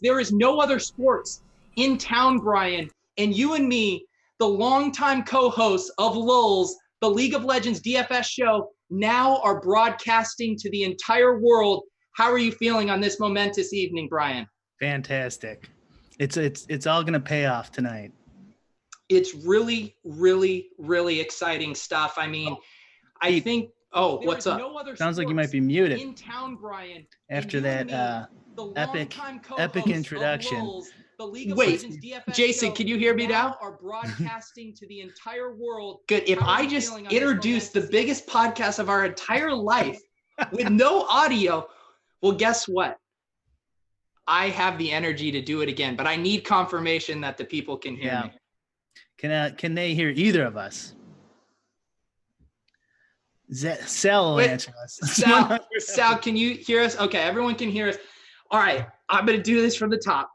There is no other sports in town, Brian, and you and me, the longtime co-hosts of LOLz, the League of Legends DFS show, now are broadcasting to the entire world. How are you feeling on this momentous evening, Brian? Fantastic. It's all going to pay off tonight. It's really, really, really exciting stuff. I mean, I think. Oh, what's up? Sounds like you might be muted in town, Brian. After that epic introduction. Wait, Jason, can you hear me now? Are broadcasting to the entire world. Good. If I just introduced the biggest podcast of our entire life with no audio, well, guess what? I have the energy to do it again, but I need confirmation that the people can hear me. Can they hear either of us? Sal will answer us. Sal, can you hear us? Okay, everyone can hear us. All right, I'm going to do this from the top.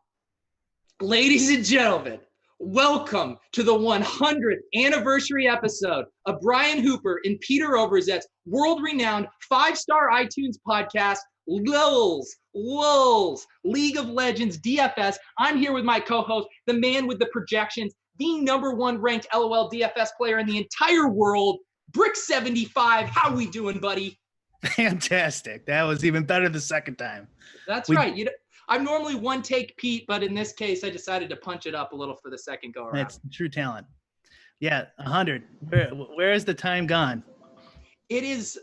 Ladies and gentlemen, welcome to the 100th anniversary episode of Brian Hooper and Peter Overzet's world-renowned 5-star iTunes podcast, LOLz, League of Legends DFS. I'm here with my co-host, the man with the projections, the #1 ranked LOL DFS player in the entire world, Brick75. How we doing, buddy? Fantastic. That was even better the second time. That's right. I'm normally one take Pete, but in this case, I decided to punch it up a little for the second go around. That's true talent. Yeah, 100. Where is the time gone? It is.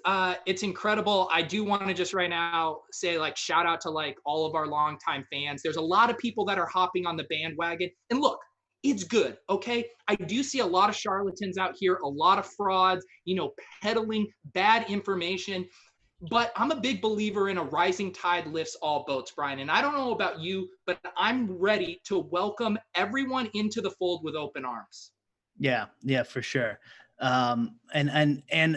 It's incredible. I do want to just right now say, shout out to all of our longtime fans. There's a lot of people that are hopping on the bandwagon. And look, it's good, okay? I do see a lot of charlatans out here, a lot of frauds, peddling bad information. But I'm a big believer in a rising tide lifts all boats, Brian. And I don't know about you, but I'm ready to welcome everyone into the fold with open arms. Yeah, for sure. And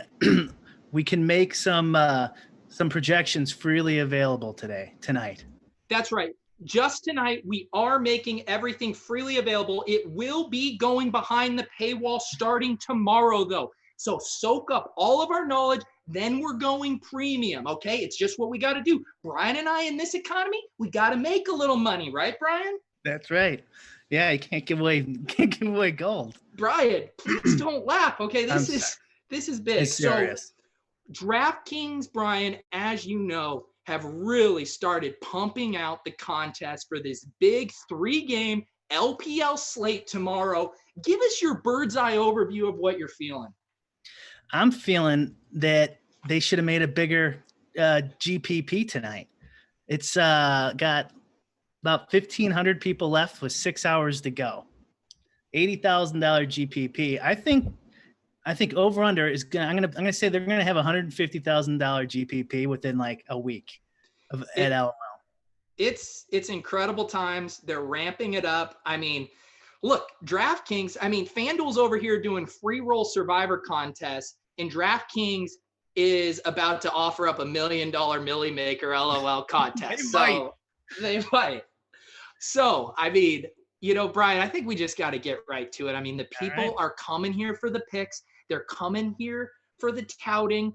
we can make some projections freely available tonight. That's right. Just tonight, we are making everything freely available. It will be going behind the paywall starting tomorrow, though. So soak up all of our knowledge. Then we're going premium, okay? It's just what we got to do. Brian and I, in this economy, we got to make a little money, right, Brian? That's right. Yeah, you can't give away gold. Brian, please don't laugh, okay? This is big. It's serious. So, DraftKings, Brian, as you know, have really started pumping out the contest for this big 3-game LPL slate tomorrow. Give us your bird's eye overview of what you're feeling. I'm feeling that they should have made a bigger GPP tonight. It's got about 1,500 people left with 6 hours to go. $80,000 GPP. I think over under is I'm gonna say they're gonna have $150,000 GPP within a week at LOL. It's incredible times. They're ramping it up. I mean, look, DraftKings. I mean, FanDuel's over here doing free roll survivor contests, and DraftKings is about to offer up $1 million Millie Maker LOL contest. They might. So, I mean, Brian, I think we just got to get right to it. I mean, the people are coming here for the picks. They're coming here for the touting.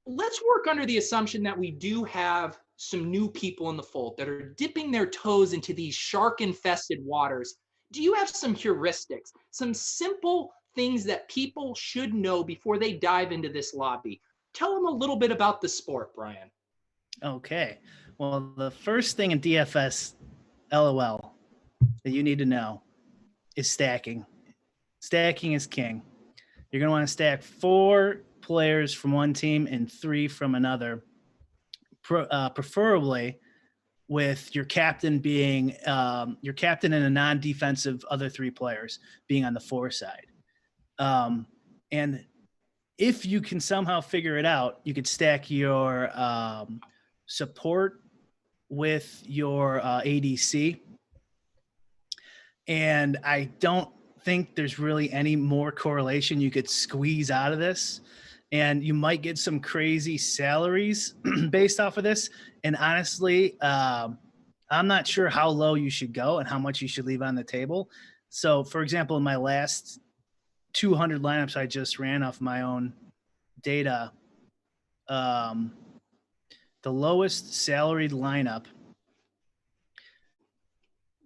Let's work under the assumption that we do have some new people in the fold that are dipping their toes into these shark-infested waters. Do you have some heuristics, some simple things that people should know before they dive into this lobby? Tell them a little bit about the sport, Brian. Okay. Well, the first thing in DFS LOL that you need to know is stacking. Stacking is king. You're going to want to stack 4 players from one team and 3 from another, preferably with your captain being your captain and a non-defensive other 3 players being on the 4 side. And if you can somehow figure it out, you could stack your support with your ADC. And I don't think there's really any more correlation you could squeeze out of this. And you might get some crazy salaries based off of this. And honestly, I'm not sure how low you should go and how much you should leave on the table. So, for example, in my last 200 lineups I just ran off my own data, the lowest salaried lineup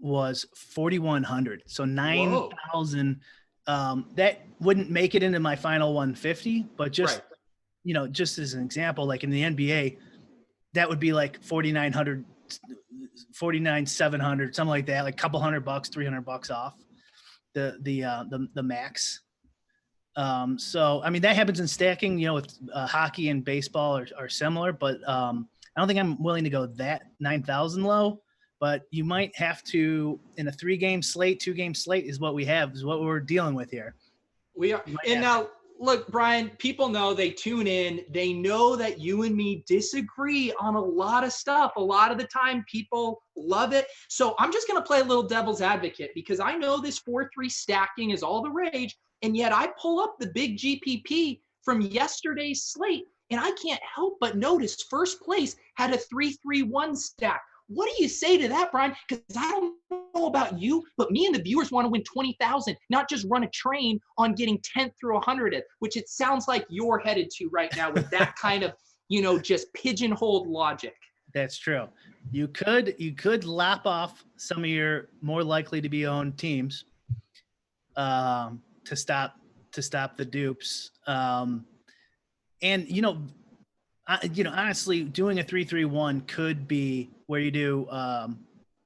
was 4,100. So Whoa. 9,000. That wouldn't make it into my final 150, but just, Right. Just as an example, like in the NBA, that would be like 4,900, 49,700, something like that, like a couple $100, $300 off the max. So, I mean, that happens in stacking, with hockey and baseball are similar, but I don't think I'm willing to go that 9,000 low, but you might have to in a 3-game slate, 2-game slate is what we're dealing with here. We are. And now, look, Brian, people know, they tune in. They know that you and me disagree on a lot of stuff. A lot of the time, people love it. So I'm just going to play a little devil's advocate, because I know this 4-3 stacking is all the rage. And yet I pull up the big GPP from yesterday's slate, and I can't help but notice first place had a 3-3-1 stack. What do you say to that, Brian? Because I don't know about you, but me and the viewers want to win 20,000, not just run a train on getting 10th through 100th, which it sounds like you're headed to right now with that kind of, just pigeonholed logic. That's true. You could lop off some of your more likely to be owned teams to stop the dupes. And honestly, doing a 3-3-1 could be where you do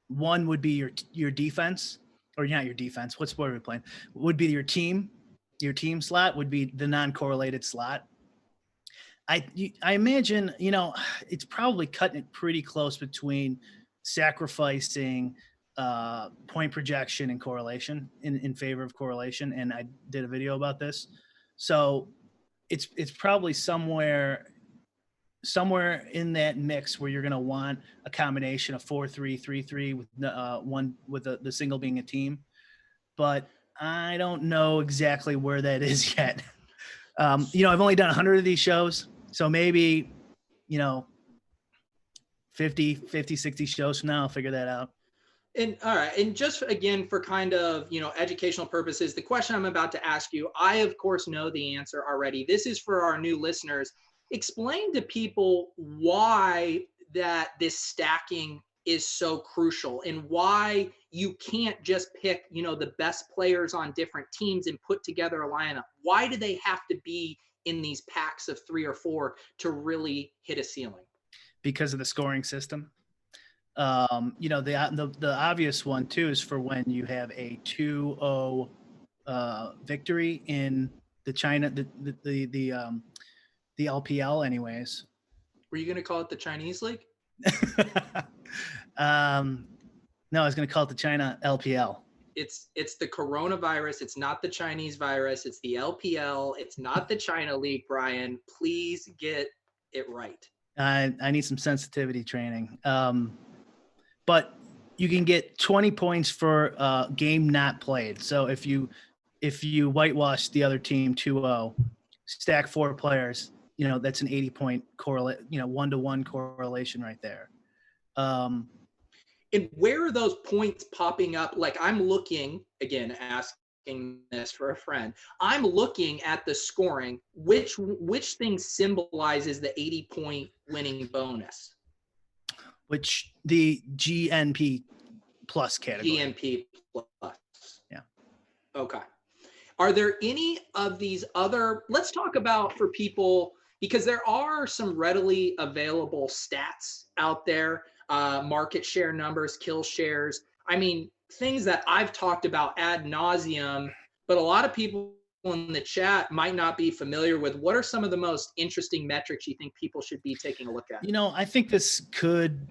one would be your defense, or not your defense. What sport are we playing? Would be your team. Your team slot would be the non-correlated slot. I imagine, it's probably cutting it pretty close between sacrificing point projection and correlation in favor of correlation. And I did a video about this. So it's probably somewhere in that mix where you're going to want a combination of 4-3-3-3 with one with the single being a team. But I don't know exactly where that is yet. I've only done 100 of these shows, so maybe 50, 60 shows from now I'll figure that out. And all right, and just again for kind of educational purposes, the question I'm about to ask you, I of course know the answer already. This is for our new listeners. Explain to people why that this stacking is so crucial, and why you can't just pick the best players on different teams and put together a lineup. Why do they have to be in these packs of 3 or 4 to really hit a ceiling? Because of the scoring system. The obvious one too is for when you have a 2-0 victory in the China the LPL anyways. Were you going to call it the Chinese league? No, I was going to call it the China LPL. It's the coronavirus. It's not the Chinese virus. It's the LPL. It's not the China league, Brian. Please get it right. I need some sensitivity training. But you can get 20 points for a game not played. So if you whitewash the other team 2-0, stack 4 players, that's an 80-point correlate, 1-to-1 correlation right there. And where are those points popping up? Like, I'm looking, again, asking this for a friend. I'm looking at the scoring. Which thing symbolizes the 80-point winning bonus? Which the GNP plus category. GNP plus. Yeah. Okay. Are there any of these other, let's talk about for people, because there are some readily available stats out there, market share numbers, kill shares. I mean, things that I've talked about ad nauseum, but a lot of people in the chat might not be familiar with. What are some of the most interesting metrics you think people should be taking a look at? I think this could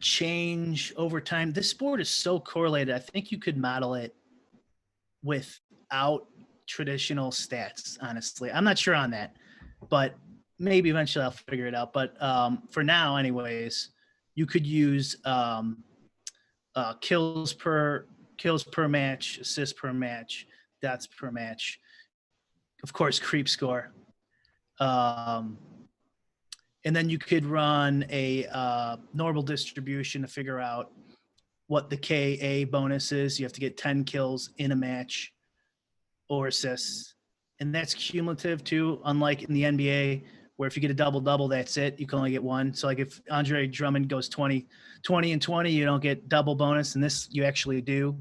change over time. This sport is so correlated. I think you could model it without traditional stats, honestly. I'm not sure on that, but maybe eventually I'll figure it out. But for now, anyways, you could use kills per match, assists per match, dots per match, of course, creep score. And then you could run a normal distribution to figure out what the KA bonus is. You have to get 10 kills in a match or assists. And that's cumulative too, unlike in the NBA where if you get a double-double, that's it. You can only get one. So like if Andre Drummond goes 20 and 20, you don't get double bonus, and this you actually do.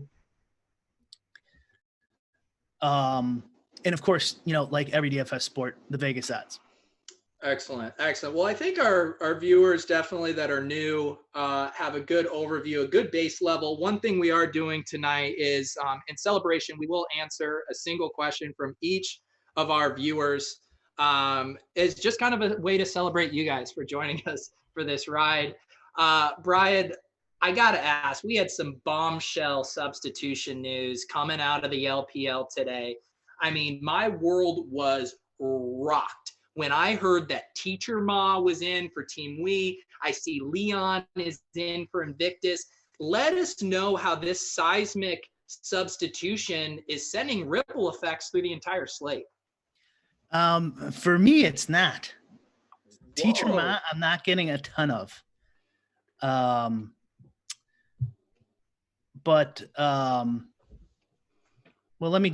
And of course, like every DFS sport, the Vegas odds. Excellent. Well, I think our viewers definitely that are new have a good overview, a good base level. One thing we are doing tonight is in celebration, we will answer a single question from each of our viewers. It's just kind of a way to celebrate you guys for joining us for this ride. Brian, I got to ask, we had some bombshell substitution news coming out of the LPL today. I mean, my world was rocked when I heard that Teacher Ma was in for Team Wii. I see Leon is in for Invictus. Let us know how this seismic substitution is sending ripple effects through the entire slate. For me, it's not. Whoa. Teacher Ma, I'm not getting a ton of. Well, let me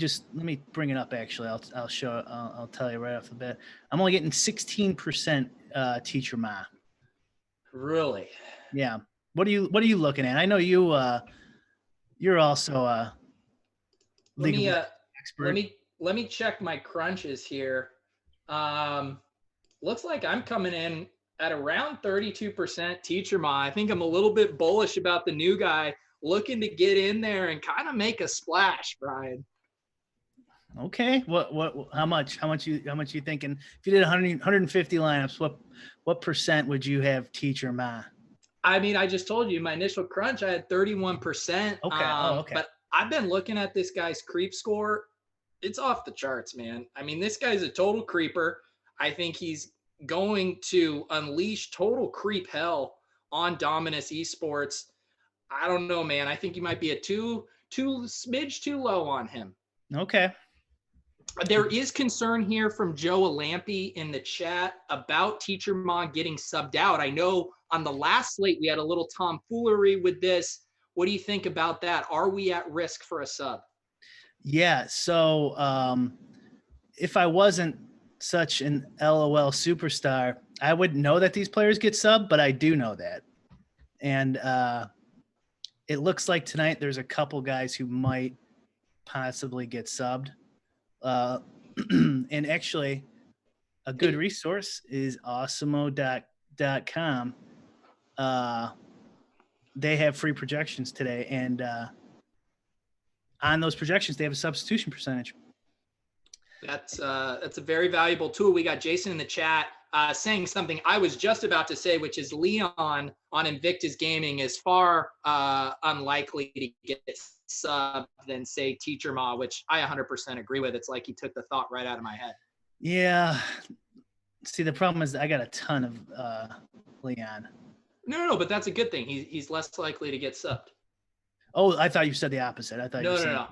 bring it up. Actually, I'll tell you right off the bat. I'm only getting 16% Teacher Ma. Really? Yeah. What are you looking at? I know you're also a league expert. Let me check my crunches here. Looks like I'm coming in at around 32% Teacher Ma. I think I'm a little bit bullish about the new guy looking to get in there and kind of make a splash, Brian. Okay. How much you thinking? If you did 150 lineups, what percent would you have Teacher Ma? I mean, I just told you my initial crunch, I had 31%. Okay. Okay. But I've been looking at this guy's creep score. It's off the charts, man. I mean, this guy's a total creeper. I think he's going to unleash total creep hell on Dominus Esports. I don't know, man. I think you might be a too smidge too low on him. Okay. There is concern here from Joe Alampi in the chat about Teacher Ma getting subbed out. I know on the last slate we had a little tomfoolery with this. What do you think about that? Are we at risk for a sub? Yeah. So if I wasn't such an LOL superstar, I wouldn't know that these players get subbed, but I do know that. And it looks like tonight there's a couple guys who might possibly get subbed. And actually, a good resource is awesemo.com. They have free projections today, and on those projections, they have a substitution percentage. That's a very valuable tool. We got Jason in the chat saying something I was just about to say, which is Leon on Invictus Gaming is far unlikely to get sub than say Teacher Ma, which I 100% agree with. It's like he took the thought right out of my head. Yeah. See, the problem is I got a ton of Leon. No, but that's a good thing. He's less likely to get subbed. Oh, I thought you said the opposite. I thought no.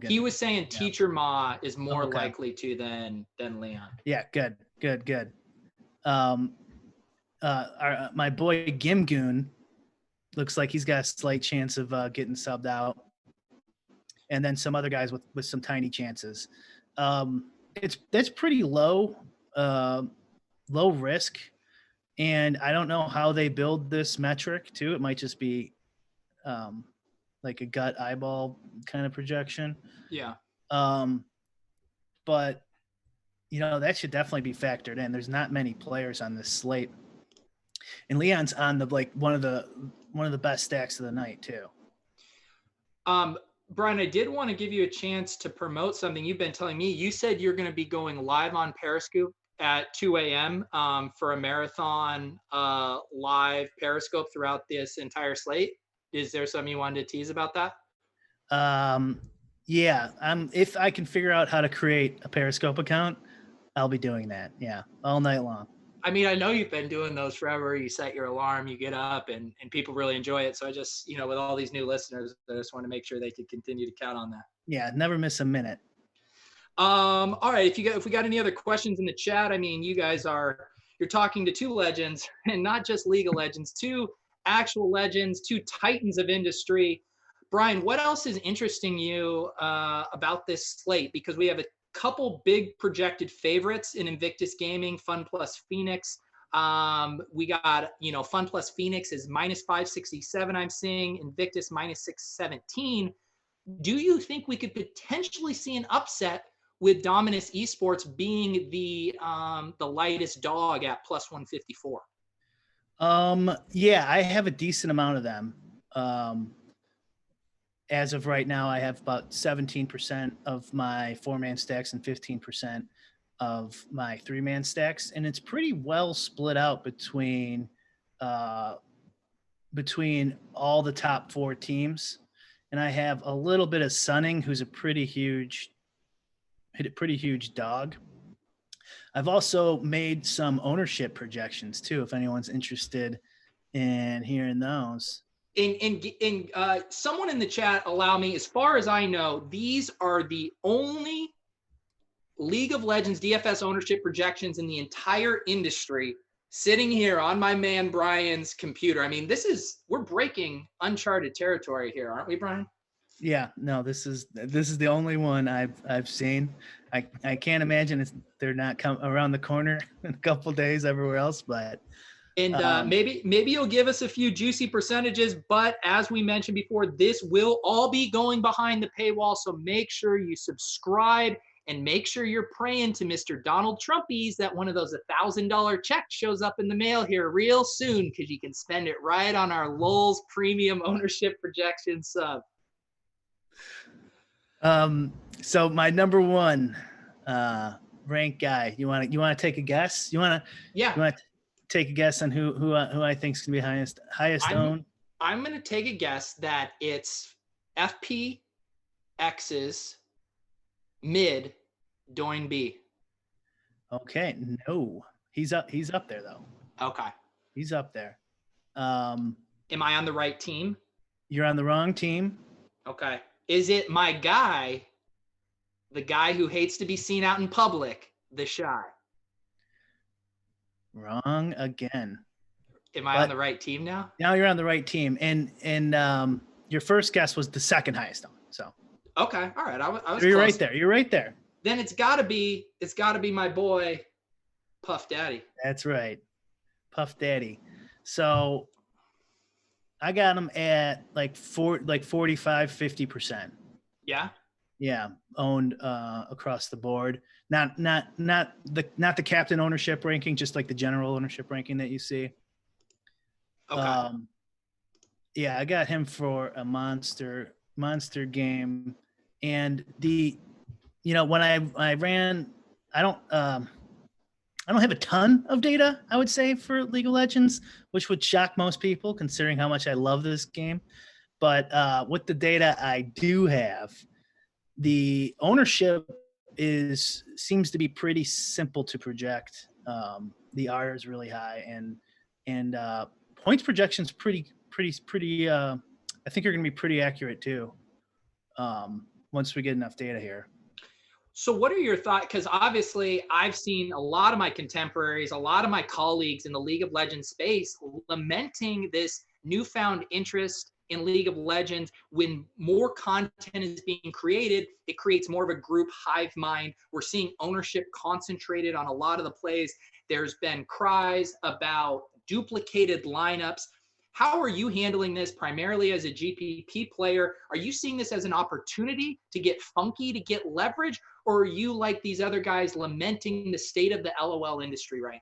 He was saying Teacher Ma is more likely to than Leon. Yeah, good. My boy Gimgoon looks like he's got a slight chance of getting subbed out. And then some other guys with some tiny chances. That's pretty low risk. And I don't know how they build this metric too. It might just be like a gut eyeball kind of projection. Yeah. But that should definitely be factored in. There's not many players on this slate. And Leon's on one of the best stacks of the night too. Brian, I did want to give you a chance to promote something you've been telling me. You said you're going to be going live on Periscope at 2 a.m. For a marathon live Periscope throughout this entire slate. Is there something you wanted to tease about that? Yeah. If I can figure out how to create a Periscope account, I'll be doing that. Yeah, all night long. I mean, I know you've been doing those forever. You set your alarm, you get up, and people really enjoy it. So I just, with all these new listeners, I just want to make sure they could continue to count on that. Yeah, never miss a minute. All right. If we got any other questions in the chat, I mean, you guys you're talking to two legends, and not just League of Legends, two actual legends, two titans of industry. Brian, what else is interesting you about this slate? Because we have couple big projected favorites in Invictus Gaming, Fun Plus Phoenix. We got, Fun Plus Phoenix is minus 567. I'm seeing Invictus minus 617. Do you think we could potentially see an upset with Dominus Esports being the lightest dog at plus 154? Yeah, I have a decent amount of them. As of right now, I have about 17% of my 4-man stacks and 15% of my 3-man stacks, and it's pretty well split out between all the top 4 teams. And I have a little bit of Sunning, who's a pretty huge dog. I've also made some ownership projections too, if anyone's interested in hearing those. Someone in the chat, allow me, as far as I know, these are the only League of Legends DFS ownership projections in the entire industry sitting here on my man Brian's computer. I mean, we're breaking uncharted territory here, aren't we, Brian? Yeah, no, this is the only one I've seen. I can't imagine they're not come around the corner in a couple days everywhere else, but maybe you'll give us a few juicy percentages. But as we mentioned before, this will all be going behind the paywall, so make sure you subscribe. And make sure you're praying to Mr. Donald Trumpies that one of those $1,000 checks shows up in the mail here real soon, because you can spend it right on our LOLz premium ownership projection sub. So my number one ranked guy. You want to take a guess? You want to take a guess on who I think is going to be highest owned? I'm going to take a guess that it's FPX's mid Doin B. Okay, no, he's up there though. Okay, he's up there. Am I on the right team? You're on the wrong team. Okay, is it my guy, the guy who hates to be seen out in public, the Shy? Wrong again. Am I on the right team now? Now you're on the right team, and your first guess was the second highest owned. So okay, all right, I was you're close. right there. You're right there. Then it's got to be my boy Puff Daddy. That's right, Puff Daddy. So I got him at like 45, 50%. Yeah, owned across the board. Not the captain ownership ranking, just like the general ownership ranking that you see. Okay. Yeah, I got him for a monster game, and when I ran, I don't have a ton of data, I would say, for League of Legends, which would shock most people considering how much I love this game. But with the data I do have, the ownership seems to be pretty simple to project. The R is really high, and points projections pretty. I think you're going to be pretty accurate too. Once we get enough data here. So what are your thoughts? Because obviously I've seen a lot of my contemporaries, a lot of my colleagues in the League of Legends space lamenting this newfound interest in League of Legends. When more content is being created, it creates more of a group hive mind. We're seeing ownership concentrated on a lot of the plays. There's been cries about duplicated lineups. How are you handling this primarily as a GPP player? Are you seeing this as an opportunity to get funky, to get leverage? Or are you like these other guys lamenting the state of the LOL industry right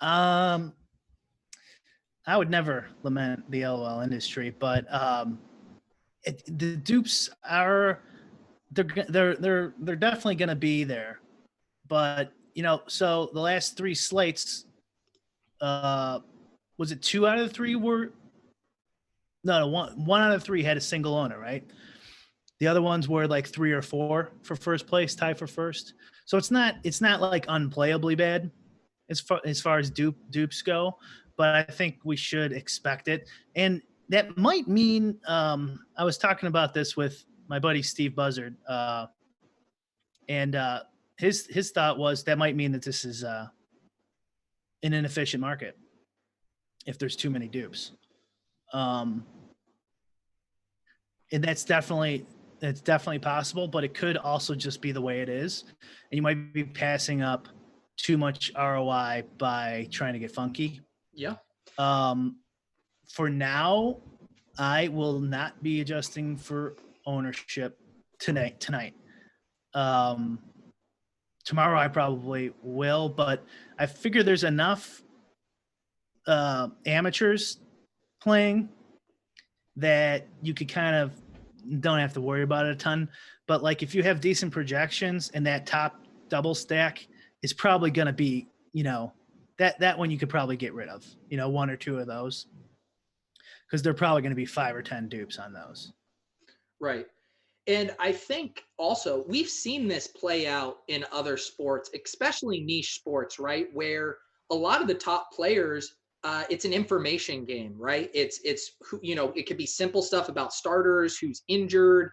now? I would never lament the LOL industry, but the dupes they're definitely going to be there. But so the last 3 slates, was it 2 out of the 3 were? No, one out of 3 had a single owner, right? The other ones were like 3 or 4 for first place, tie for first. So it's not like unplayably bad as far as dupes go, but I think we should expect it. And that might mean I was talking about this with my buddy Steve Buzzard, and his thought was that might mean that this is an inefficient market if there's too many dupes. And that's definitely it's definitely possible, but it could also just be the way it is. And you might be passing up too much ROI by trying to get funky. Yeah. For now, I will not be adjusting for ownership tonight. Um, Tomorrow I probably will, but I figure there's enough amateurs playing that you could kind of don't have to worry about it a ton. But like if you have decent projections and that top double stack is probably going to be, that one you could probably get rid of, one or two of those, because they're probably going to be 5 or 10 dupes on those. Right. And I think also we've seen this play out in other sports, especially niche sports, right? Where a lot of the top players, it's an information game, right? It's it could be simple stuff about starters, who's injured,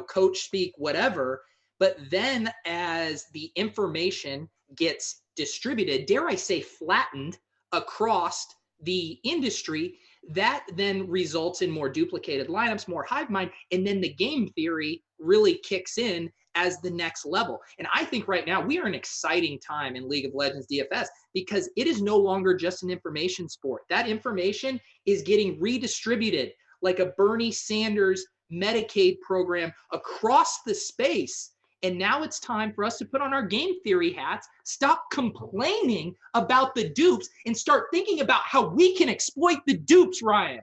coach speak, whatever. But then as the information gets distributed, dare I say, flattened across the industry, that then results in more duplicated lineups, more hive mind, and then the game theory really kicks in as the next level. And I think right now we are an exciting time in League of Legends DFS because it is no longer just an information sport. That information is getting redistributed like a Bernie Sanders Medicaid program across the space. And now it's time for us to put on our game theory hats, stop complaining about the dupes, and start thinking about how we can exploit the dupes, Ryan.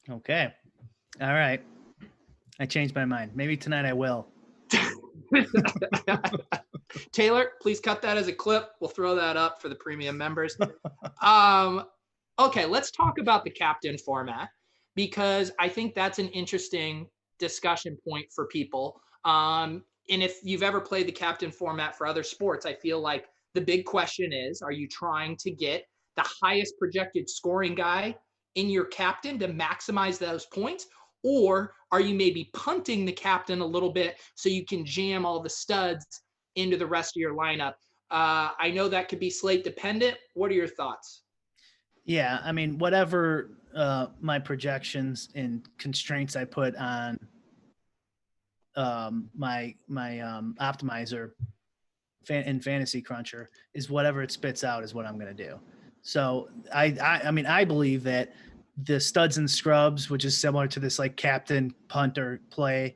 Okay. All right. I changed my mind. Maybe tonight I will. Taylor, please cut that as a clip. We'll throw that up for the premium members. Okay, let's talk about the captain format because I think that's an interesting discussion point for people. And if you've ever played the captain format for other sports, I feel like the big question is, are you trying to get the highest projected scoring guy in your captain to maximize those points? Or are you maybe punting the captain a little bit so you can jam all the studs into the rest of your lineup? I know that could be slate dependent. What are your thoughts? Yeah, I mean, whatever my projections and constraints I put on my optimizer in Fantasy Cruncher is whatever it spits out is what I'm going to do. So I mean, I believe that the studs and scrubs, which is similar to this like captain punter play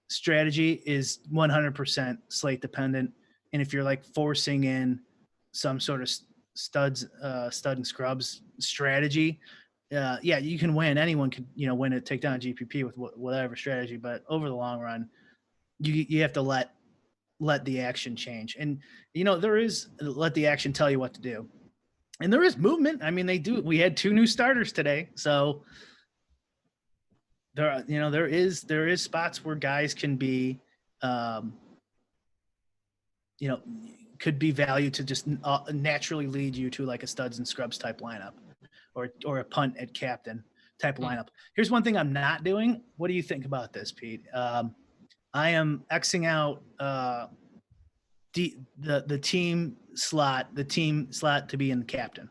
strategy, is 100% slate dependent. And if you're like forcing in some sort of stud and scrubs strategy, yeah, you can win. Anyone can, win a takedown GPP with whatever strategy, but over the long run, you have to let the action change. And there is let the action tell you what to do. And there is movement. I mean, we had 2 new starters today. So there is spots where guys can be could be value to just naturally lead you to like a studs and scrubs type lineup or a punt at captain type lineup. Here's one thing I'm not doing. What do you think about this, Pete? I am Xing out the team slot to be in the captain.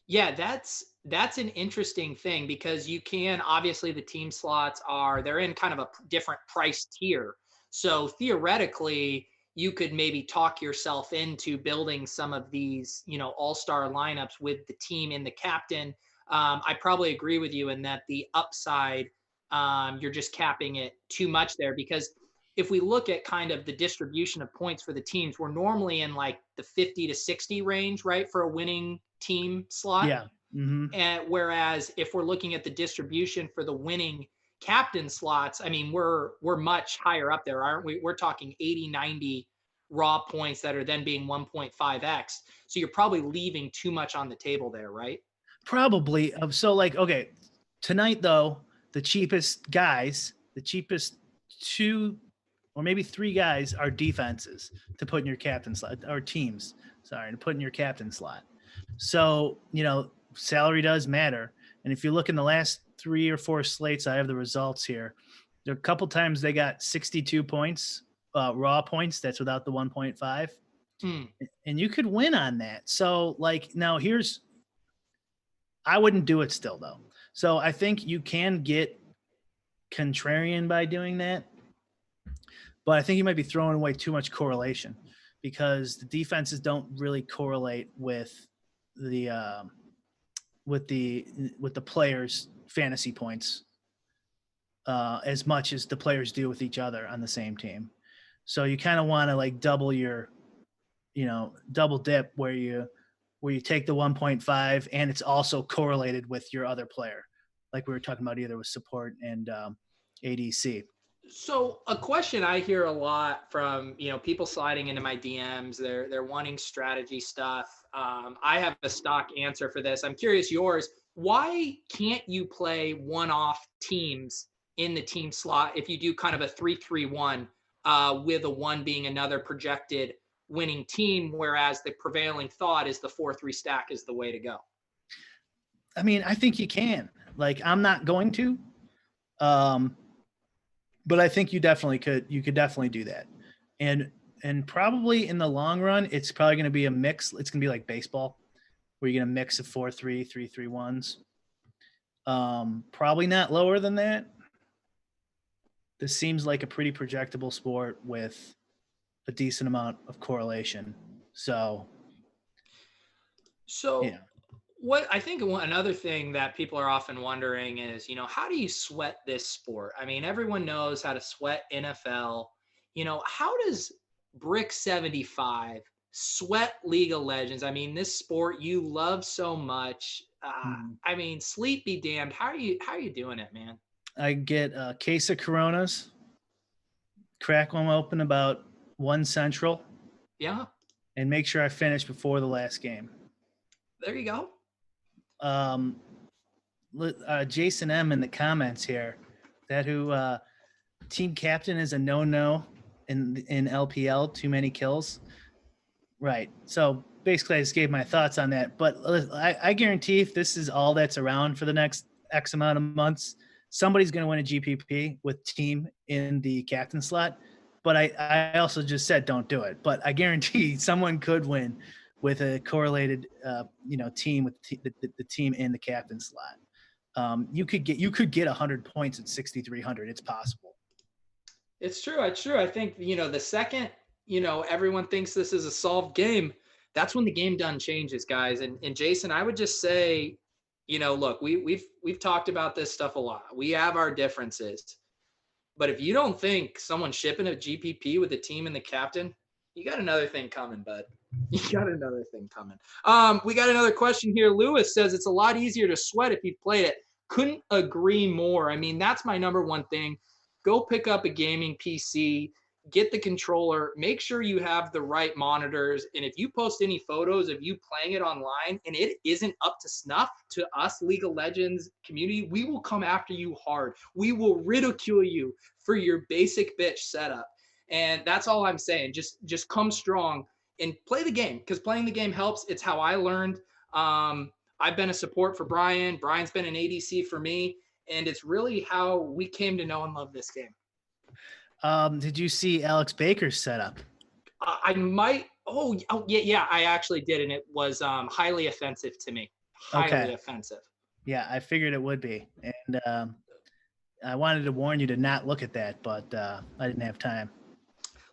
Yeah, that's an interesting thing because you can obviously the team slots they're in kind of a different price tier. So theoretically, you could maybe talk yourself into building some of these, all-star lineups with the team in the captain. I probably agree with you in that the upside, you're just capping it too much there because if we look at kind of the distribution of points for the teams, we're normally in like the 50 to 60 range, right, for a winning team slot. Yeah. Mm-hmm. And whereas if we're looking at the distribution for the winning captain slots, I mean, we're much higher up there, aren't we? We're talking 80, 90 raw points that are then being 1.5x. So you're probably leaving too much on the table there, right? Probably. So like, okay, tonight though, the cheapest 2 or maybe 3 guys are defenses to put in your captain slot, or teams, to put in your captain slot. So, salary does matter. And if you look in the last 3 or 4 slates, I have the results here. There are a couple times they got 62 points, raw points. That's without the 1.5. And you could win on that. So like now I wouldn't do it still though. So I think you can get contrarian by doing that. But I think he might be throwing away too much correlation because the defenses don't really correlate with the players' fantasy points as much as the players do with each other on the same team. So you kind of want to like double dip where you take the 1.5 and it's also correlated with your other player, like we were talking about either with support and ADC. So a question I hear a lot from, people sliding into my DMs, they're wanting strategy stuff. I have a stock answer for this. I'm curious yours. Why can't you play one-off teams in the team slot if you do kind of a 3-3-1 with a 1 being another projected winning team, whereas the prevailing thought is the 4-3 stack is the way to go? I mean, I think you can. Like, I'm not going to. But I think you definitely could. You could definitely do that, and probably in the long run, it's probably going to be a mix. It's going to be like baseball, where you're going to mix of 4-3, 3-3-1s. Probably not lower than that. This seems like a pretty projectable sport with a decent amount of correlation. So yeah. What I think another thing that people are often wondering is, how do you sweat this sport? I mean, everyone knows how to sweat NFL. How does Brick 75 sweat League of Legends? I mean, this sport you love so much. I mean, sleep be damned. How are you doing it, man? I get a case of Coronas, crack them open about 1 Central. Yeah. And make sure I finish before the last game. There you go. Jason M in the comments here, that who team captain is a no in LPL, too many kills. Right. So basically I just gave my thoughts on that, but I guarantee if this is all that's around for the next X amount of months, somebody's going to win a GPP with team in the captain slot. But I also just said, don't do it, but I guarantee someone could win with a correlated, team with the team in the captain slot. You could get 100 points at 6,300. It's possible. It's true. It's true. I think, the second, everyone thinks this is a solved game, that's when the game done changes, guys. And Jason, I would just say, look, we've talked about this stuff a lot. We have our differences, but if you don't think someone's shipping a GPP with the team and the captain, you got another thing coming, bud. You got another thing coming. We got another question here. Lewis says it's a lot easier to sweat if you've played it. Couldn't agree more. I mean, that's my number one thing. Go pick up a gaming PC, get the controller, make sure you have the right monitors. And if you post any photos of you playing it online and it isn't up to snuff to us League of Legends community, we will come after you hard. We will ridicule you for your basic bitch setup. And that's all I'm saying. Just come strong and play the game, because playing the game helps. It's how I learned. I've been a support for Brian. Brian's been an ADC for me. And it's really how we came to know and love this game. Did you see Alex Baker's setup? I might. Oh, yeah. I actually did, and it was highly offensive to me. Highly offensive. Yeah, I figured it would be, and I wanted to warn you to not look at that, but I didn't have time.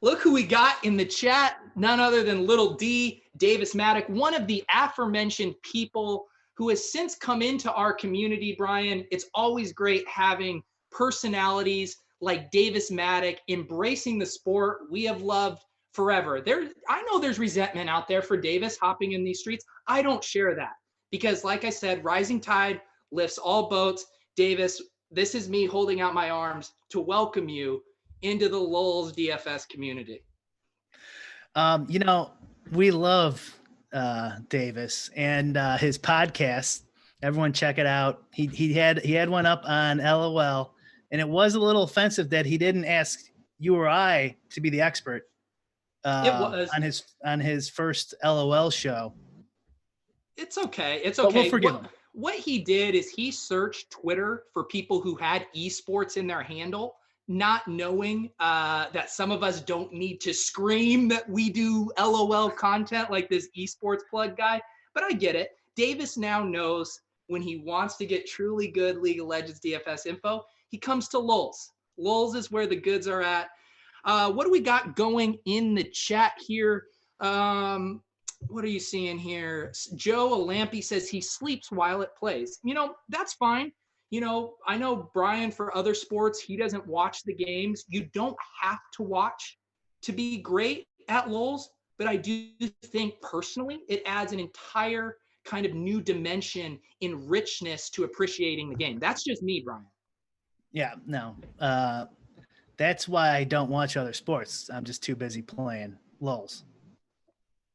Look who we got in the chat. None other than Little D, Davis Maddock, one of the aforementioned people who has since come into our community, Brian. It's always great having personalities like Davis Maddock embracing the sport we have loved forever. I know there's resentment out there for Davis hopping in these streets. I don't share that because, like I said, rising tide lifts all boats. Davis, this is me holding out my arms to welcome you into the LOLz DFS community. We love Davis and his podcast. Everyone check it out. He had one up on LOL, and it was a little offensive that he didn't ask you or I to be the expert it was on his first LOL show. It's okay. It's okay. But we'll forgive him. What he did is he searched Twitter for people who had esports in their handle, not knowing that some of us don't need to scream that we do LOL content like this esports plug guy. But I get it. Davis now knows when he wants to get truly good League of Legends DFS info, he comes to LOLz. LOLz is where the goods are at. What do we got going in the chat here? What are you seeing here? Joe Alampy says he sleeps while it plays. That's fine. I know Brian, for other sports, he doesn't watch the games. You don't have to watch to be great at LOLz, but I do think personally it adds an entire kind of new dimension in richness to appreciating the game. That's just me, Brian. Yeah, no. That's why I don't watch other sports. I'm just too busy playing LOLz.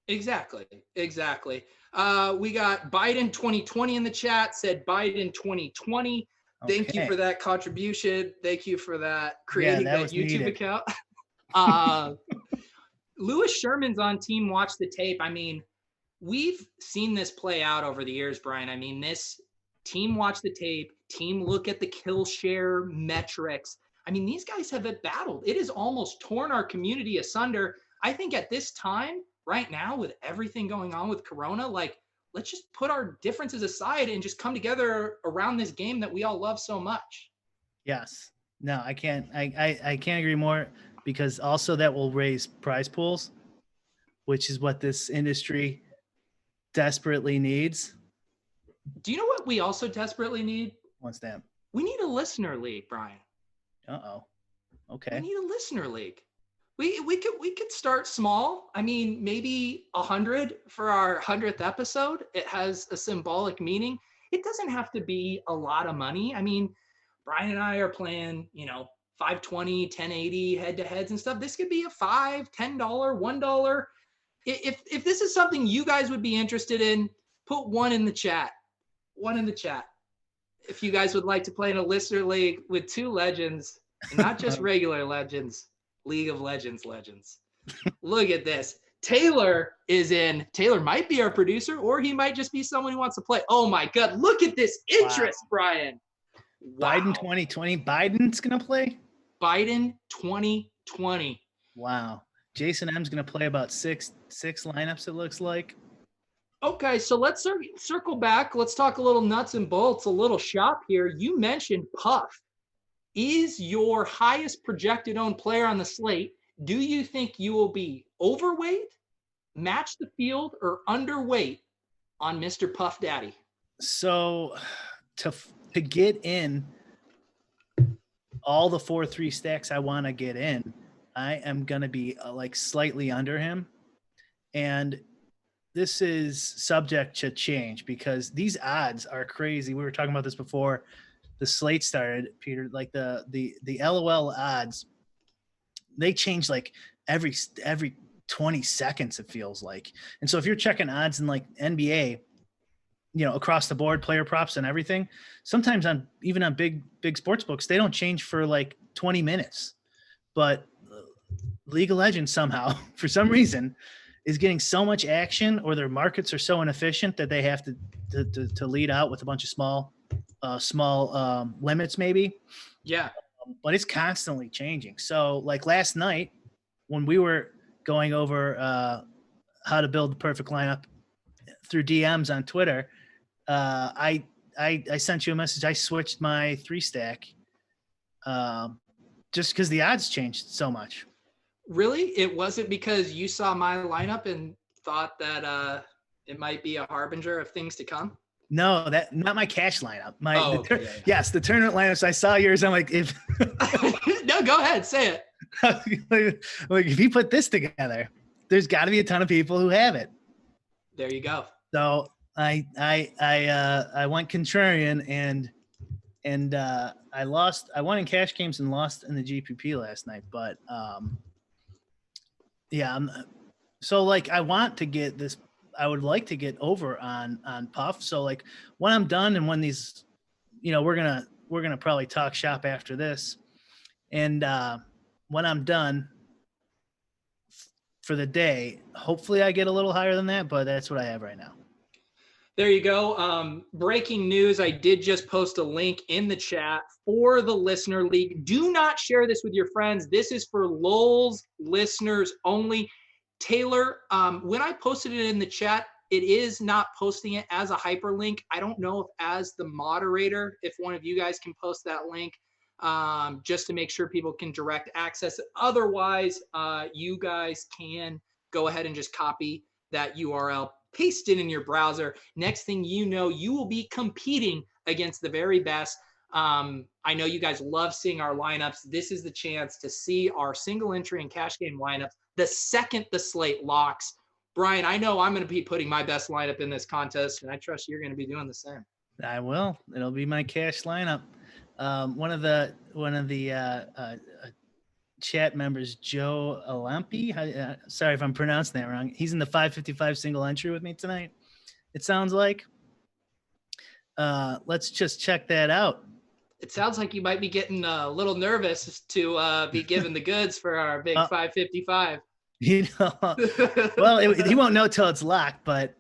Exactly. We got Biden 2020 in the chat, said Biden 2020. Thank you for that contribution. Thank you for that, creating that YouTube needed. Account. Lewis Sherman's on Team Watch the Tape. I mean, we've seen this play out over the years, Brian. I mean, this Team Watch the Tape, team look at the kill share metrics. I mean, these guys have battled. It has almost torn our community asunder. I think at this time, right now, with everything going on with Corona, like, let's just put our differences aside and just come together around this game that we all love so much. Yes. No, I can't. I can't agree more, because also that will raise prize pools, which is what this industry desperately needs. Do you know what we also desperately need? What's that? We need a listener league, Brian. Uh-oh. Okay. We need a listener league. We could start small. I mean, maybe 100 for our 100th episode. It has a symbolic meaning. It doesn't have to be a lot of money. I mean, Brian and I are playing, 520, 1080 head-to-heads and stuff. This could be a $5, $10, $1. If this is something you guys would be interested in, put one in the chat. One in the chat. If you guys would like to play in a listener league with two legends, and not just regular legends, League of Legends legends. Look at this. Taylor is in. Taylor might be our producer, or he might just be someone who wants to play. Oh my God, look at this interest, wow. Brian. Wow. Biden 2020. Biden's going to play? Biden 2020. Wow. Jason M's going to play about six lineups, it looks like. Okay, so let's circle back. Let's talk a little nuts and bolts, a little shop here. You mentioned Puff is your highest projected owned player on the slate. Do you think you will be overweight, match the field, or underweight on Mr. Puff Daddy? So to get in all the 4-3 stacks I want to get in, I am going to be like slightly under him. And this is subject to change because these odds are crazy. We were talking about this before the slate started, Peter. Like the LOL odds, they change like every 20 seconds, it feels like. And so if you're checking odds in like NBA, across the board, player props and everything, sometimes even on big sports books, they don't change for like 20 minutes. But League of Legends somehow, for some reason, is getting so much action, or their markets are so inefficient that they have to lead out with a bunch of small limits maybe. Yeah. But it's constantly changing. So like last night when we were going over how to build the perfect lineup through DMs on Twitter, I sent you a message. I switched my 3 stack just because the odds changed so much. Really? It wasn't because you saw my lineup and thought that it might be a harbinger of things to come? No, not my cash lineup. Yeah. Yes, the tournament lineups. I saw yours. I'm like, if no, go ahead, say it. Like if you put this together, there's got to be a ton of people who have it. There you go. So I went contrarian and I lost. I won in cash games and lost in the GPP last night. But yeah, so like I want to get this. I would like to get over on Puff. So like when I'm done and when these, we're gonna probably talk shop after this, and when I'm done for the day, hopefully I get a little higher than that. But that's what I have right now. There you go. Breaking news. I did just post a link in the chat for the listener league. Do not share this with your friends. This is for LOLz listeners only. Taylor, when I posted it in the chat, it is not posting it as a hyperlink. I don't know if as the moderator, if one of you guys can post that link, just to make sure people can direct access it. Otherwise, you guys can go ahead and just copy that URL, paste it in your browser. Next thing you know, you will be competing against the very best. I know you guys love seeing our lineups. This is the chance to see our single entry and cash game lineups the second the slate locks. Brian, I know I'm going to be putting my best lineup in this contest, and I trust you're going to be doing the same. I will. It'll be my cash lineup. One of the chat members, Joe Alampi. Sorry if I'm pronouncing that wrong. He's in the 555 single entry with me tonight. It sounds like. Let's just check that out. It sounds like you might be getting a little nervous to be given the goods for our big 555. You know, well, he won't know till it's locked. But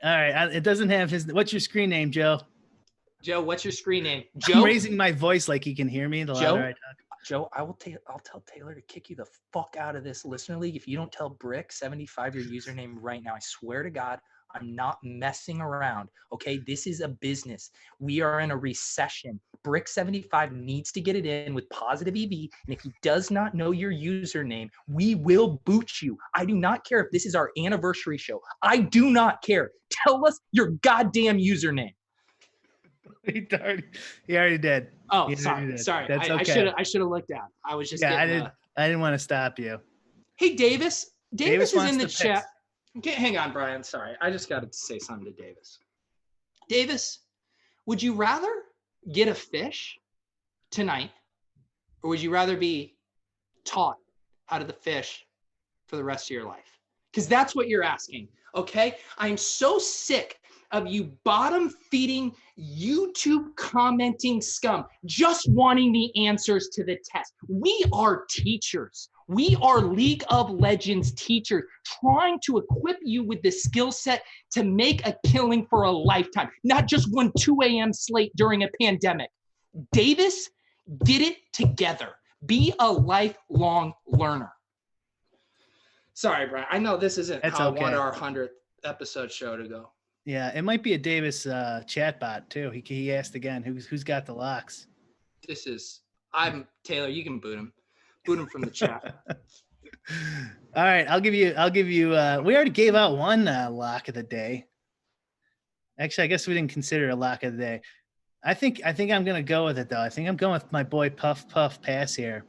all right, it doesn't have his. What's your screen name, Joe? Joe, what's your screen name? Joe. I'm raising my voice like he can hear me. The louder I talk. Joe, I'll tell Taylor to kick you the fuck out of this listener league if you don't tell Brick75 your username right now. I swear to God, I'm not messing around. Okay, this is a business. We are in a recession. Brick75 needs to get it in with positive EV, and if he does not know your username, we will boot you. I do not care if this is our anniversary show. I do not care. Tell us your goddamn username. He already did. Oh, sorry. That's okay. I should have looked out. I was just I didn't want to stop you. Hey, Davis. Davis is in the chat. Okay, hang on, Brian. Sorry, I just got to say something to Davis. Davis, would you rather get a fish tonight, or would you rather be taught how to fish for the rest of your life? Because that's what you're asking. Okay, I'm so sick of you bottom feeding YouTube commenting scum just wanting the answers to the test. We are teachers. We are League of Legends teachers trying to equip you with the skill set to make a killing for a lifetime, not just one 2 a.m. slate during a pandemic. Davis, get it together. Be a lifelong learner. Sorry, Brian. I know this isn't how I want our 100th episode show to go. Yeah, it might be a Davis chatbot too. He asked again, who's got the locks? I'm Taylor. You can boot him. Boot him from the chat. All right, I'll give you. We already gave out one lock of the day. Actually, I guess we didn't consider a lock of the day. I think I'm gonna go with it though. I think I'm going with my boy Puff Pass here.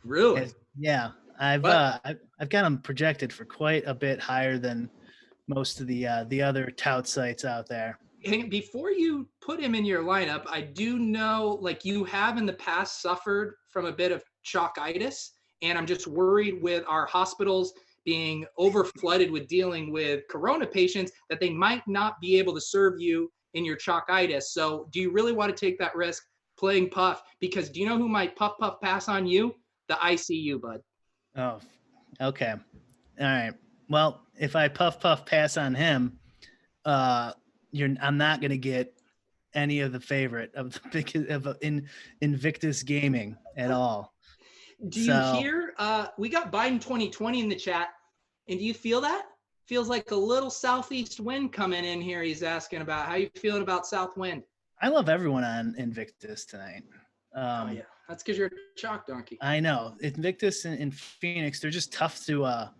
Really? Yeah, I've got him projected for quite a bit higher than most of the other tout sites out there. Before you put him in your lineup, I do know like you have in the past suffered from a bit of chalkitis, and I'm just worried with our hospitals being over flooded with dealing with corona patients that they might not be able to serve you in your chalkitis. So do you really want to take that risk playing Puff? Because do you know who might Puff pass on you? The ICU, bud. Oh, okay. All right. Well, if I Puff pass on him, I'm not going to get any of the favorite of Invictus Gaming at all. Do you hear? We got Biden 2020 in the chat, and do you feel that? Feels like a little southeast wind coming in here. He's asking about how you feeling about south wind. I love everyone on Invictus tonight. Oh yeah, that's because you're a chalk donkey. I know Invictus and Phoenix. They're just tough to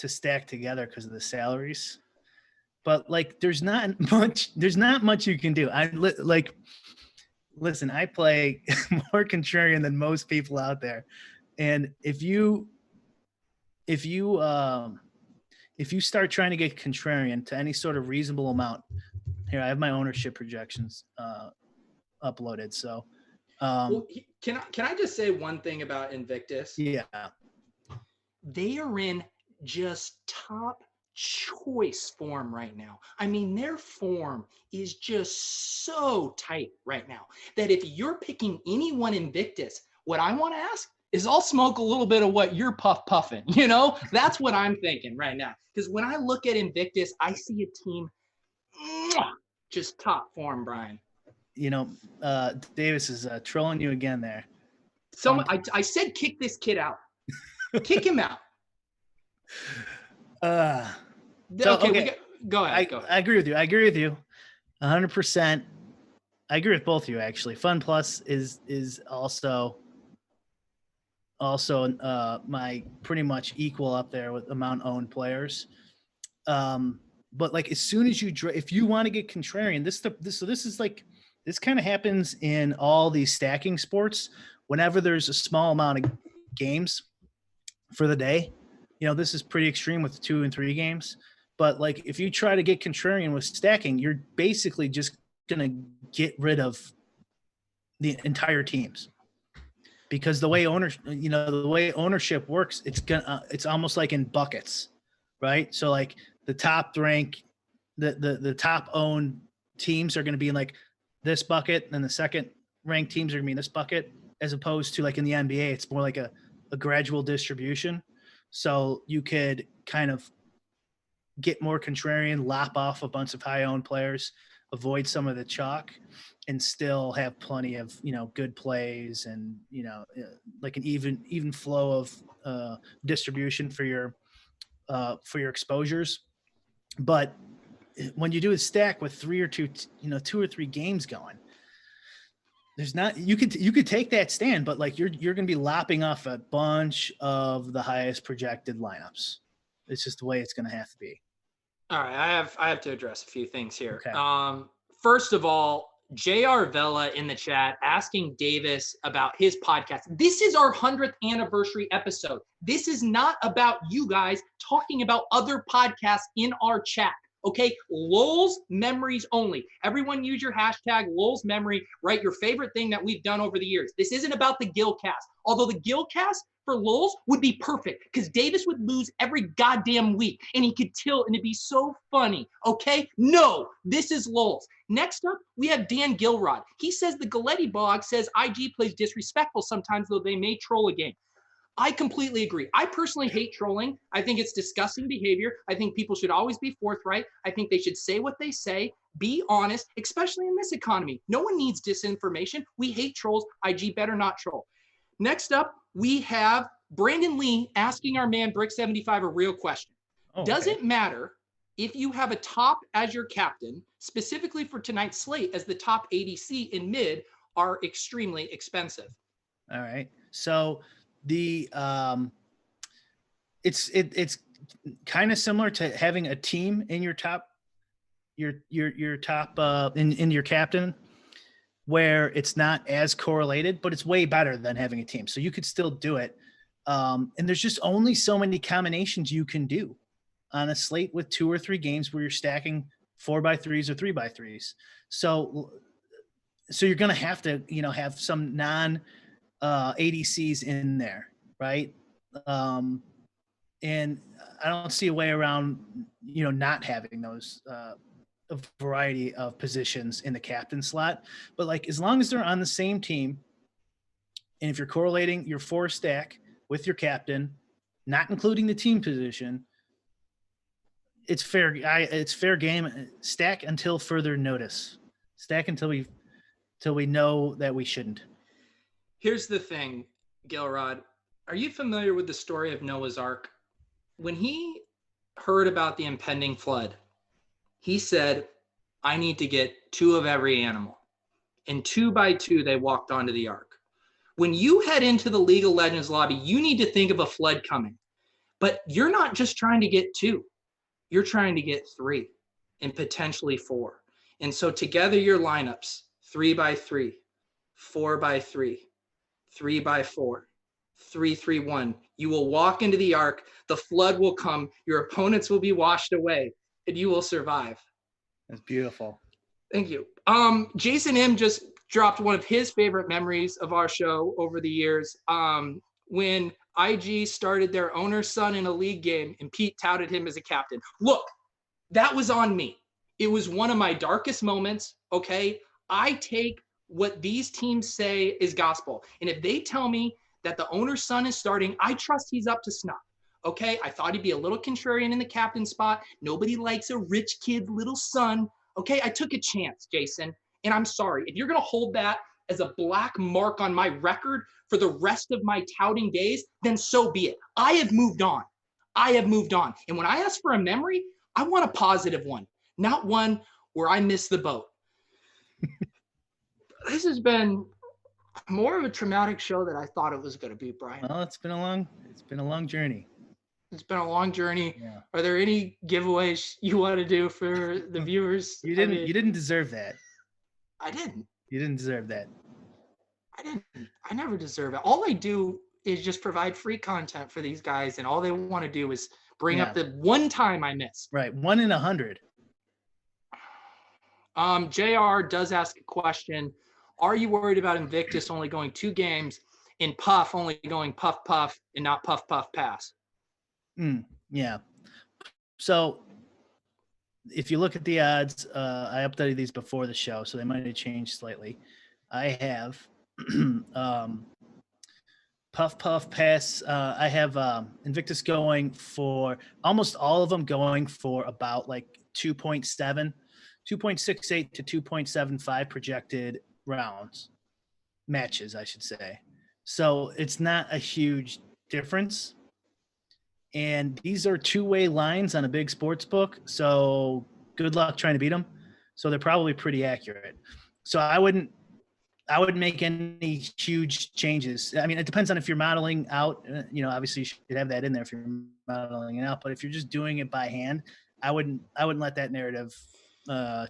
stack together because of the salaries. But like, there's not much you can do. Listen, I play more contrarian than most people out there. And if you start trying to get contrarian to any sort of reasonable amount, here, I have my ownership projections uploaded. So can I just say one thing about Invictus? Yeah. They are in just top choice form right now. I mean, their form is just so tight right now that if you're picking anyone Invictus, what I want to ask is I'll smoke a little bit of what you're puffing. You know, that's what I'm thinking right now. Because when I look at Invictus, I see a team just top form, Brian. You know, Davis is trolling you again there. I said kick this kid out. Kick him out. So, Okay, go ahead. I agree with you. I agree with you 100%. I agree with both of you, actually. Fun Plus is also my pretty much equal up there with amount owned players. But like as soon as if you want to get contrarian, this kind of happens in all these stacking sports. Whenever there's a small amount of games for the day, this is pretty extreme with 2 and 3 games. But like if you try to get contrarian with stacking, you're basically just gonna get rid of the entire teams. Because the way ownership works, it's almost like in buckets, right? So like the top rank, the top owned teams are going to be in like this bucket, and the second ranked teams are going to be in this bucket, as opposed to like in the NBA, it's more like a gradual distribution. So you could kind of get more contrarian, lop off a bunch of high owned players, avoid some of the chalk, and still have plenty of good plays and like an even flow of distribution for your exposures. But when you do a stack with 2 or 3 games going, there's not you could take that stand, but like you're going to be lopping off a bunch of the highest projected lineups. It's just the way it's going to have to be. All right, I have to address a few things here. Okay. First of all, JR Vela in the chat asking Davis about his podcast. This is our 100th anniversary episode. This is not about you guys talking about other podcasts in our chat. Okay, LOLz memories only. Everyone use your hashtag LOLz memory. Write your favorite thing that we've done over the years. This isn't about the Gilcast. Although the Gilcast for LOLz would be perfect because Davis would lose every goddamn week and he could tilt and it'd be so funny. Okay, no, this is LOLz. Next up, we have Dan Gilrod. He says the Galletti blog says IG plays disrespectful sometimes, though they may troll a game. I completely agree. I personally hate trolling. I think it's disgusting behavior. I think people should always be forthright. I think they should say what they say, be honest, especially in this economy. No one needs disinformation. We hate trolls. IG better not troll. Next up, we have Brandon Lee asking our man Brick75 a real question. Does it matter if you have a top as your captain, specifically for tonight's slate, as the top ADC in mid are extremely expensive? All right. So the it's kind of similar to having a team in your top top in your captain, where it's not as correlated, but it's way better than having a team. So you could still do it. And there's just only so many combinations you can do on a slate with 2 or 3 games where you're stacking 4x3s or 3x3s. So you're going to have to, have some non ADCs in there. Right. And I don't see a way around, not having those, a variety of positions in the captain slot, but like, as long as they're on the same team, and if you're correlating your 4 stack with your captain, not including the team position, it's fair. It's fair game. Stack until further notice. Stack until we know that we shouldn't. Here's the thing, Gilrod. Are you familiar with the story of Noah's Ark? When he heard about the impending flood, he said, I need to get 2 of every animal. And 2 by 2, they walked onto the ark. When you head into the League of Legends lobby, you need to think of a flood coming. But you're not just trying to get 2. You're trying to get 3 and potentially 4. And so together your lineups, 3 by 3, 4 by 3, 3 by 4, 3-3-1. You will walk into the ark. The flood will come. Your opponents will be washed away, and you will survive. That's beautiful. Thank you. Jason M just dropped one of his favorite memories of our show over the years. When IG started their owner's son in a league game, and Pete touted him as a captain. Look, that was on me. It was one of my darkest moments. Okay, I take what these teams say is gospel, and if they tell me that the owner's son is starting, I trust he's up to snuff. Okay, I thought he'd be a little contrarian in the captain spot. Nobody likes a rich kid's little son. Okay, I took a chance, Jason, and I'm sorry. If you're going to hold that as a black mark on my record for the rest of my touting days, then so be it. I have moved on. And when I ask for a memory, I want a positive one, not one where I miss the boat. This has been more of a traumatic show than I thought it was going to be, Brian. Well, it's been a long journey. It's been a long journey. Yeah. Are there any giveaways you want to do for the viewers? You didn't deserve that. I didn't. You didn't deserve that. I didn't. I never deserve it. All I do is just provide free content for these guys, and all they want to do is bring up the one time I missed. Right. 1 in 100. JR does ask a question. Are you worried about Invictus only going 2 games and Puff only going puff, puff, and not puff, puff, pass? Yeah. So if you look at the odds, I updated these before the show, so they might have changed slightly. I have puff, puff, pass. I have Invictus going for almost all of them going for about like 2.7, 2.68 to 2.75 projected matches, I should say. So it's not a huge difference. And these are 2-way lines on a big sports book. So good luck trying to beat them. So they're probably pretty accurate. So I wouldn't make any huge changes. I mean, it depends on if you're modeling out, obviously you should have that in there if you're modeling it out, but if you're just doing it by hand, I wouldn't let that narrative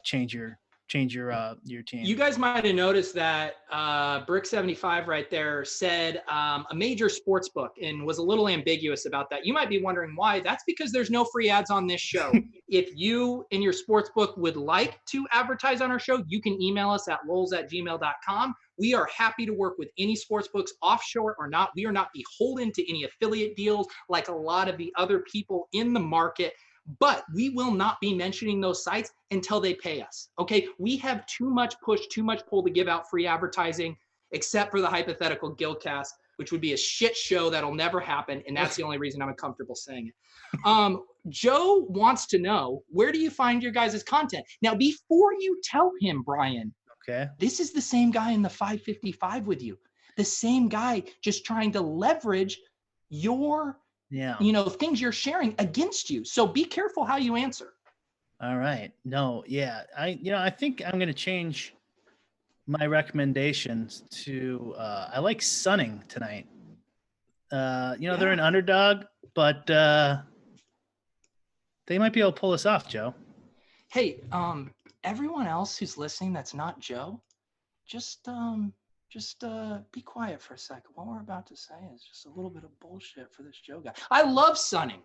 change your team. You guys might have noticed that Brick 75 right there said a major sports book and was a little ambiguous about that. You might be wondering why. That's because there's no free ads on this show. If you and your sports book would like to advertise on our show, you can email us at LOLz@gmail.com. We are happy to work with any sports books, offshore or not. We are not beholden to any affiliate deals like a lot of the other people in the market. But we will not be mentioning those sites until they pay us. Okay. We have too much push, too much pull to give out free advertising, except for the hypothetical Guildcast, which would be a shit show that'll never happen. And that's the only reason I'm comfortable saying it. Joe wants to know, where do you find your guys' content? Now, before you tell him, Brian, okay, this is the same guy in the 555 with you. The same guy just trying to leverage your things you're sharing against you. So be careful how you answer. All right. No, yeah. I think I'm going to change my recommendations to, I like Sunning tonight. They're an underdog, but they might be able to pull us off, Joe. Hey, everyone else who's listening that's not Joe, just be quiet for a second. What we're about to say is just a little bit of bullshit for this Joe guy. I love Sunning.